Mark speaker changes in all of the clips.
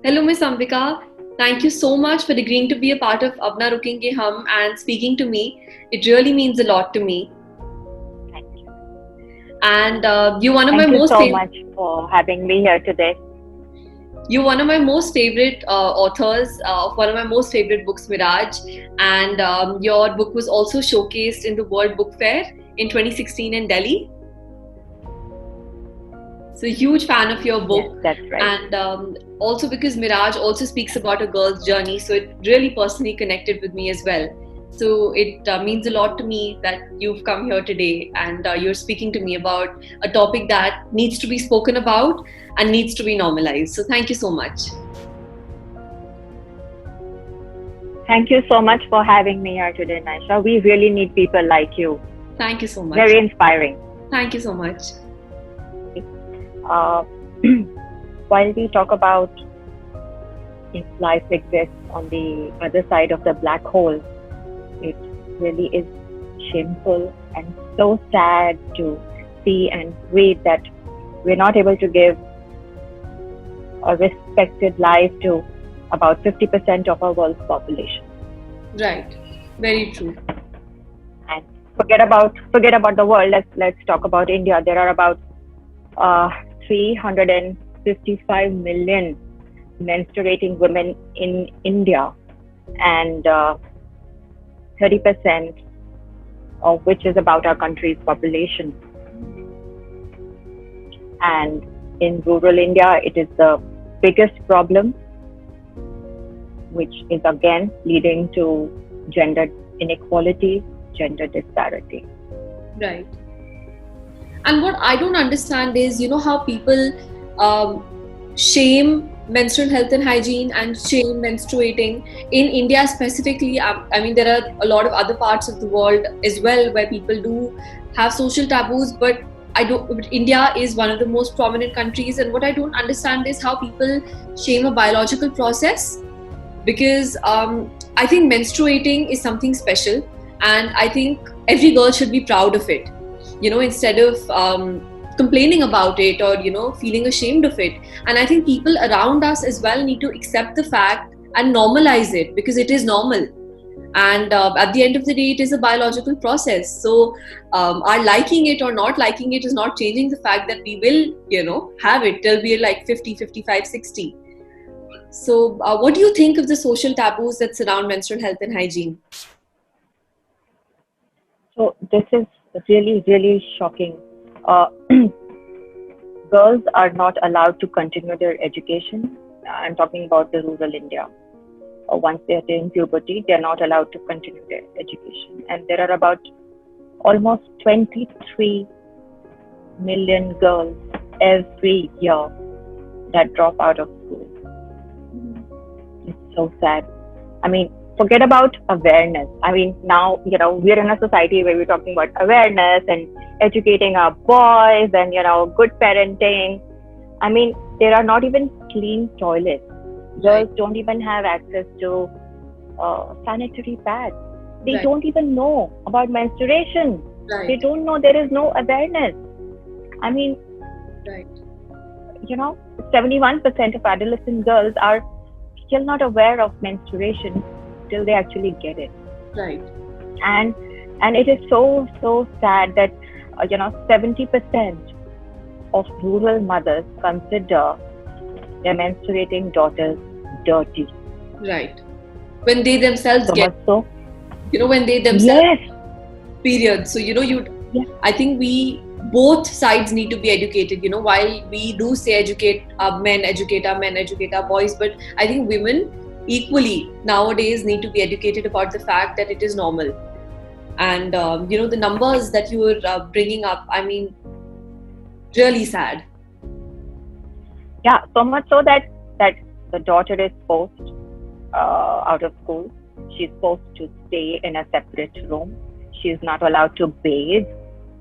Speaker 1: Hello, Miss Ambika. Thank you so much for agreeing to be a part of Apna Rukenge Hum and speaking to me. It really means a lot to me.
Speaker 2: Thank you.
Speaker 1: And you're one of my
Speaker 2: Thank you
Speaker 1: most
Speaker 2: so
Speaker 1: favorite.
Speaker 2: much for having me here today.
Speaker 1: You're one of my most favorite authors of one of my most favorite books, Miraj. And your book was also showcased in the World Book Fair in 2016 in Delhi. So, huge fan of your book.
Speaker 2: Yes, that's right.
Speaker 1: And also because Miraj also speaks about a girl's journey, so it really personally connected with me as well. So it means a lot to me that you've come here today and you're speaking to me about a topic that needs to be spoken about and needs to be normalized. So thank you so much.
Speaker 2: Thank you so much for having me here today, Naisha. We really need people like you.
Speaker 1: Thank you so much.
Speaker 2: Very inspiring.
Speaker 1: Thank you so much.
Speaker 2: While we talk about if life exists on the other side of the black hole, it really is shameful and so sad to see and read that we're not able to give a respected life to about 50% of our world's population.
Speaker 1: Right. Very true.
Speaker 2: And forget about the world. Let's talk about India. There are about 355 million menstruating women in India, and 30% of which is about our country's population. And in rural India, it is the biggest problem, which is again leading to gender inequality, gender disparity.
Speaker 1: Right. And what I don't understand is, how people shame menstrual health and hygiene and shame menstruating in India specifically. I mean, there are a lot of other parts of the world as well where people do have social taboos, but India is one of the most prominent countries, and what I don't understand is how people shame a biological process, because I think menstruating is something special, and I think every girl should be proud of it. Instead of complaining about it or feeling ashamed of it. And I think people around us as well need to accept the fact and normalize it, because it is normal, and at the end of the day it is a biological process. So our liking it or not liking it is not changing the fact that we will have it till we're like 50, 55, 60. So what do you think of the social taboos that surround menstrual health and hygiene?
Speaker 2: So this is really, really shocking. Girls are not allowed to continue their education. I'm talking about the rural India. Once they attain puberty, they're not allowed to continue their education. And there are about almost 23 million girls every year that drop out of school. It's so sad. I mean, forget about awareness. I mean, now, we're in a society where we're talking about awareness and educating our boys and, good parenting. I mean, there are not even clean toilets. Girls don't even have access to sanitary pads. They don't even know about menstruation. They don't know, there is no awareness. I mean, 71% of adolescent girls are still not aware of menstruation till they actually get it.
Speaker 1: Right.
Speaker 2: And it is so sad that 70% of rural mothers consider their menstruating daughters dirty.
Speaker 1: Right. When they themselves when they themselves
Speaker 2: yes.
Speaker 1: Period. So I think both sides need to be educated. While we do say educate our men, educate our boys, but I think women equally nowadays need to be educated about the fact that it is normal. And the numbers that you were bringing up, I mean, really sad.
Speaker 2: Yeah, so much so that the daughter is forced out of school. She's forced to stay in a separate room. She's not allowed to bathe.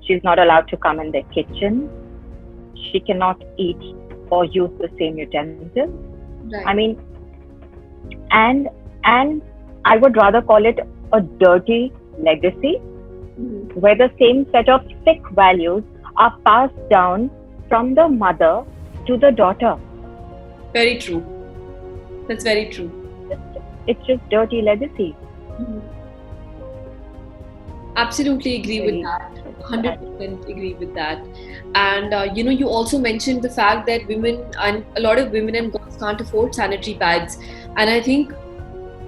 Speaker 2: She's not allowed to come in the kitchen. She cannot eat or use the same utensils.
Speaker 1: Right.
Speaker 2: I mean, and I would rather call it a dirty legacy, where the same set of sick values are passed down from the mother to the daughter.
Speaker 1: Very true. That's very true.
Speaker 2: It's just dirty legacy.
Speaker 1: Mhm. Absolutely agree with
Speaker 2: Very,
Speaker 1: that.
Speaker 2: very sad.
Speaker 1: 100% agree with that. And you also mentioned the fact that women and a lot of women and girls can't afford sanitary pads. And I think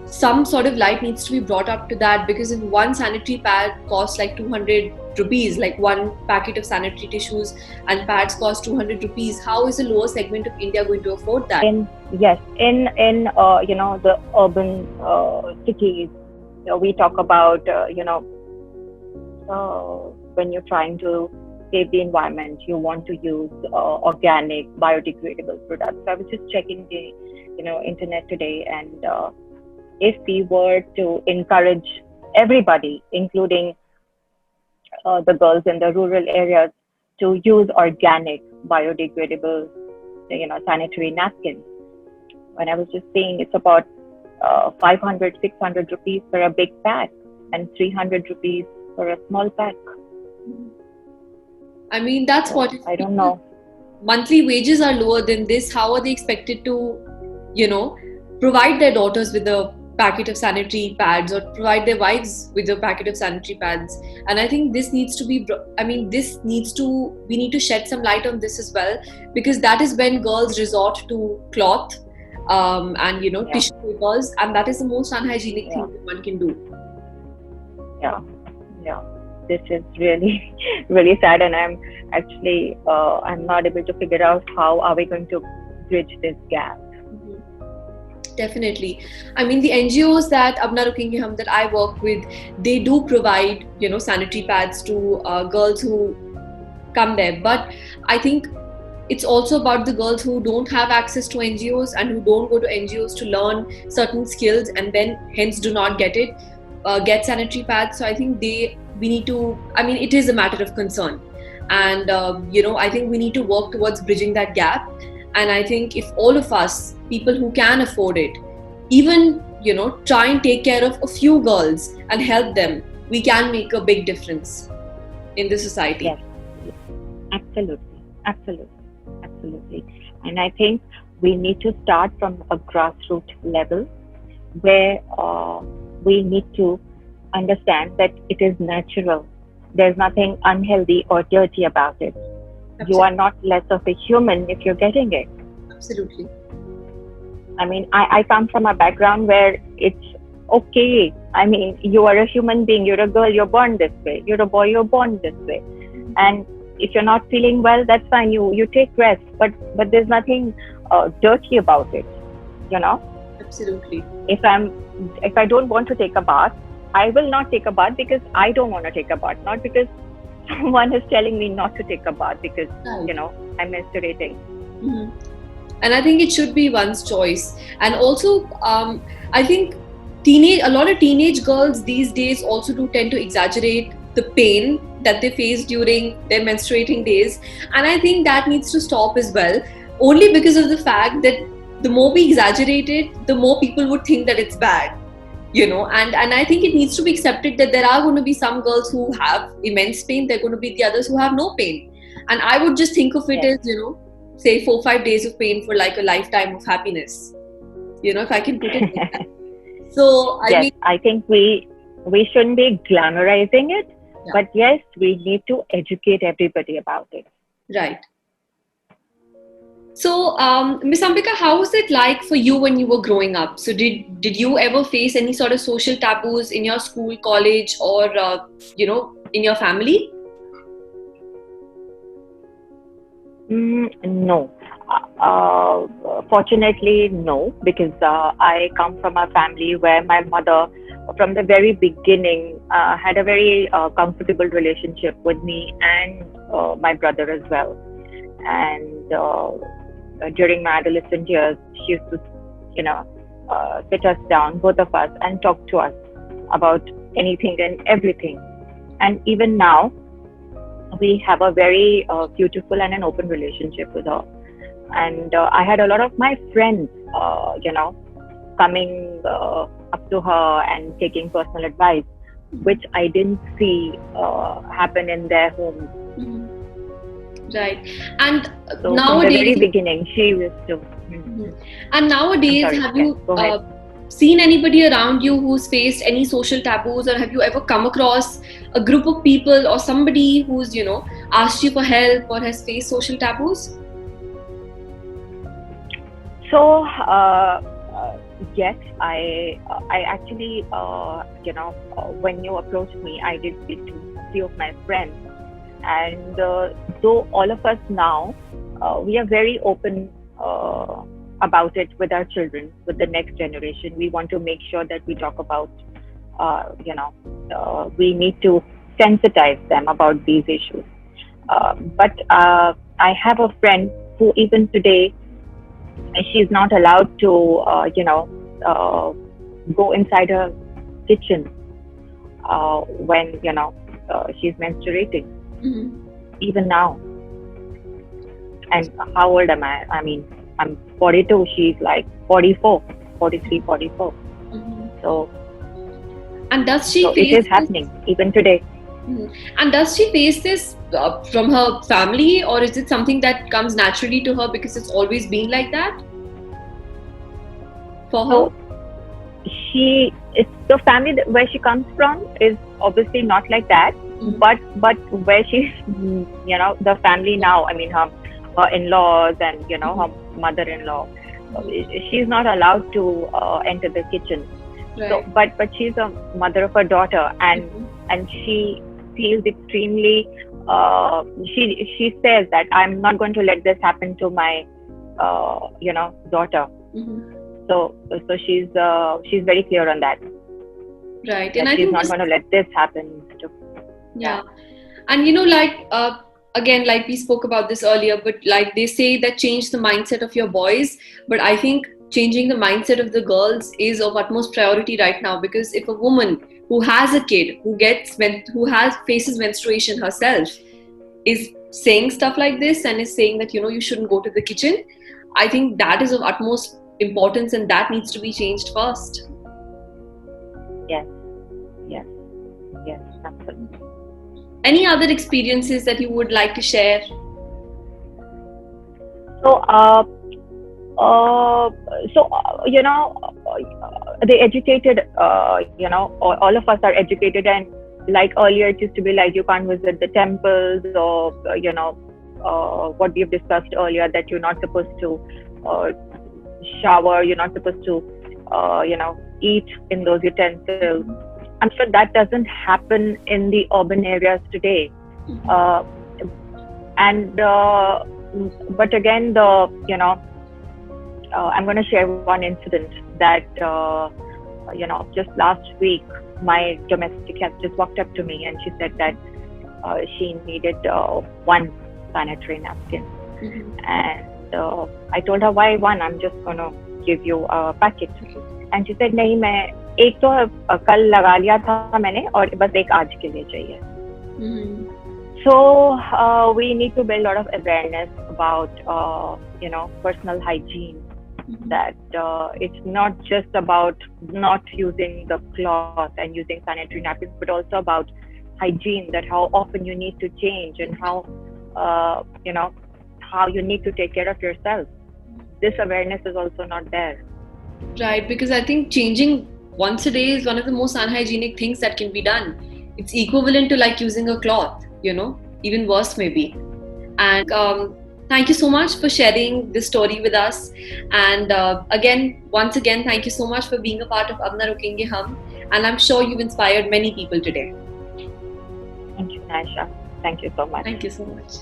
Speaker 1: some sort of light needs to be brought up to that, because if one sanitary pad costs like 200 rupees, like one packet of sanitary tissues and pads cost 200 rupees, how is a lower segment of India going to afford that?
Speaker 2: Yes, in the urban cities, we talk about when you're trying to save the environment, you want to use organic, biodegradable products. So I was just checking the internet today, and if we were to encourage everybody, including the girls in the rural areas, to use organic, biodegradable, sanitary napkins. When I was just saying, it's about 500, 600 rupees for a big pack and 300 rupees for a small pack.
Speaker 1: I mean, that's what
Speaker 2: I don't know.
Speaker 1: Monthly wages are lower than this. How are they expected to, provide their daughters with a packet of sanitary pads, or provide their wives with a packet of sanitary pads? And I think this needs to be, we need to shed some light on this as well, because that is when girls resort to cloth and, tissue papers, and that is the most unhygienic thing that one can do.
Speaker 2: Yeah. This is really, really sad, and I'm actually I'm not able to figure out how are we going to bridge this gap.
Speaker 1: Definitely. I mean, the NGOs that Apna Rukengi Hum that I work with, they do provide, sanitary pads to girls who come there. But I think it's also about the girls who don't have access to NGOs and who don't go to NGOs to learn certain skills and then hence do not get sanitary pads. So I think it is a matter of concern. And, I think we need to work towards bridging that gap. And I think if all of us, people who can afford it, even, try and take care of a few girls and help them, we can make a big difference in the society.
Speaker 2: Yes, absolutely. And I think we need to start from a grassroots level where we need to understand that it is natural. There's nothing unhealthy or dirty about it. Absolutely. You are not less of a human if you're getting it.
Speaker 1: Absolutely.
Speaker 2: I mean, I come from a background where it's okay. I mean, you are a human being. You're a girl, you're born this way. You're a boy, you're born this way. And if you're not feeling well, that's fine. You take rest. But there's nothing dirty about it,
Speaker 1: Absolutely.
Speaker 2: If I don't want to take a bath, I will not take a bath because I don't want to take a bath, not because someone is telling me not to take a bath because, I'm menstruating.
Speaker 1: Mm-hmm. And I think it should be one's choice. And also, I think a lot of teenage girls these days also do tend to exaggerate the pain that they face during their menstruating days. And I think that needs to stop as well, only because of the fact that the more we exaggerate it, the more people would think that it's bad. And I think it needs to be accepted that there are going to be some girls who have immense pain, there are going to be the others who have no pain. And I would just think of it as, say 4-5 days of pain for like a lifetime of happiness, if I can put it like that. So
Speaker 2: I think we shouldn't be glamorizing it, but yes, we need to educate everybody about it.
Speaker 1: Right. So, Ms. Ambika, how was it like for you when you were growing up? So, did you ever face any sort of social taboos in your school, college, or in your family?
Speaker 2: No. Fortunately, no, because I come from a family where my mother, from the very beginning, had a very comfortable relationship with me and my brother as well. And during my adolescent years, she used to, sit us down, both of us, and talk to us about anything and everything. And even now, we have a very beautiful and an open relationship with her. And I had a lot of my friends, coming up to her and taking personal advice, which I didn't see happen in their homes.
Speaker 1: Right. And
Speaker 2: So from the
Speaker 1: nowadays,
Speaker 2: very beginning, she used to.
Speaker 1: and nowadays,
Speaker 2: I'm sorry,
Speaker 1: have
Speaker 2: yes,
Speaker 1: you
Speaker 2: go ahead.
Speaker 1: seen anybody around you who's faced any social taboos, or have you ever come across a group of people or somebody who's, asked you for help or has faced social taboos?
Speaker 2: So yes, I actually when you approached me, I did speak to a few of my friends, and though all of us now we are very open about it with our children, with the next generation. We want to make sure that we talk about we need to sensitize them about these issues. But I have a friend who even today she's not allowed to go inside her kitchen when she's menstruating, even now. And how old am I mean, I'm 42, she's like 44, 43, 44. So
Speaker 1: And does she
Speaker 2: so it
Speaker 1: face
Speaker 2: is
Speaker 1: this?
Speaker 2: happening even today.
Speaker 1: And does she face this from her family, or is it something that comes naturally to her because it's always been like that for her?
Speaker 2: So it's the family where she comes from is obviously not like that, but where she's the family now, I mean her in-laws and her mother-in-law, she's not allowed to enter the kitchen.
Speaker 1: Right.
Speaker 2: So but she's a mother of a daughter, and she feels extremely she says that I'm not going to let this happen to my daughter. So she's very clear on that.
Speaker 1: Right.
Speaker 2: And
Speaker 1: I
Speaker 2: she's
Speaker 1: think
Speaker 2: not going to let this happen to.
Speaker 1: Yeah. And again, like we spoke about this earlier, but like they say that change the mindset of your boys, but I think changing the mindset of the girls is of utmost priority right now, because if a woman who has a kid who faces menstruation herself is saying stuff like this and is saying that you shouldn't go to the kitchen, I think that is of utmost importance, and that needs to be changed first.
Speaker 2: Yes, absolutely.
Speaker 1: Any other experiences that you would like to share?
Speaker 2: So the educated, all of us are educated, and like earlier it used to be like you can't visit the temples, or what we've discussed earlier, that you're not supposed to shower, you're not supposed to eat in those utensils. I'm sure that doesn't happen in the urban areas today. But again, I'm going to share one incident that just last week my domestic has just walked up to me and she said that she needed one sanitary napkin. And I told her, why one? I'm just going to give you a packet. And she said, नहीं, मैं एक तो कल लगा लिया था मैंने और बस एक आज के लिए चाहिए. So we need to build a lot of awareness about personal hygiene, that it's not just about not using the cloth and using sanitary napkins, but also about hygiene, that how often you need to change and how you need to take care of yourself. This awareness is also not there.
Speaker 1: Right, because I think changing once a day is one of the most unhygienic things that can be done. It's equivalent to like using a cloth, even worse maybe. And thank you so much for sharing this story with us. And once again, thank you so much for being a part of Ab Na Rukenge Hum. And I'm sure you've inspired many people today.
Speaker 2: Thank you, Naisha. Thank you so much.
Speaker 1: Thank you so much.